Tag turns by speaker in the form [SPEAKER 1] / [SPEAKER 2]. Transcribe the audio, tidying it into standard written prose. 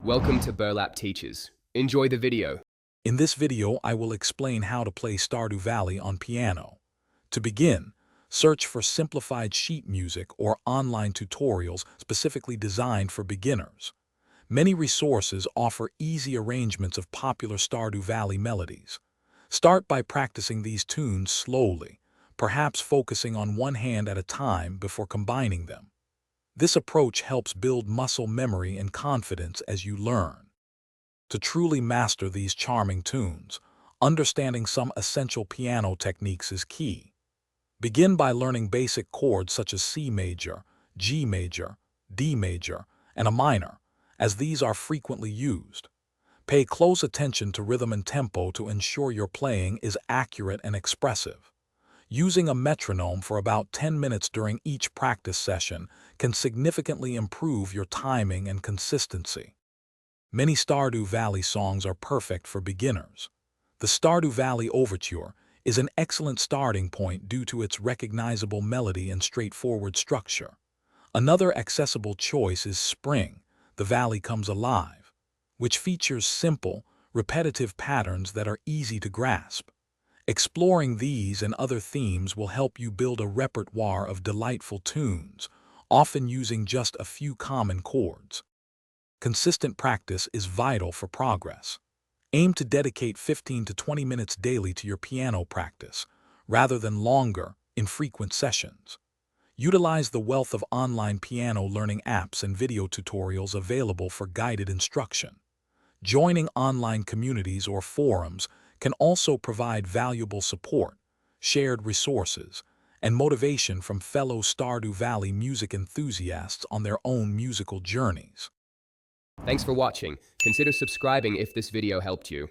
[SPEAKER 1] Welcome to Burlap Teachers. Enjoy the video.
[SPEAKER 2] In this video, I will explain how to play Stardew Valley on piano. To begin, search for simplified sheet music or online tutorials specifically designed for beginners. Many resources offer easy arrangements of popular Stardew Valley melodies. Start by practicing these tunes slowly, perhaps focusing on one hand at a time before combining them. This approach helps build muscle memory and confidence as you learn. To truly master these charming tunes, understanding some essential piano techniques is key. Begin by learning basic chords such as C major, G major, D major, and a minor, as these are frequently used. Pay close attention to rhythm and tempo to ensure your playing is accurate and expressive. Using a metronome for about 10 minutes during each practice session can significantly improve your timing and consistency. Many Stardew Valley songs are perfect for beginners. The Stardew Valley Overture is an excellent starting point due to its recognizable melody and straightforward structure. Another accessible choice is Spring, The Valley Comes Alive, which features simple, repetitive patterns that are easy to grasp. Exploring these and other themes will help you build a repertoire of delightful tunes, often using just a few common chords. Consistent practice is vital for progress. Aim to dedicate 15 to 20 minutes daily to your piano practice, rather than longer, infrequent sessions. Utilize the wealth of online piano learning apps and video tutorials available for guided instruction. Joining online communities or forums can also provide valuable support, shared resources, and motivation from fellow Stardew Valley music enthusiasts on their own musical journeys.
[SPEAKER 1] Thanks for watching. Consider subscribing if this video helped you.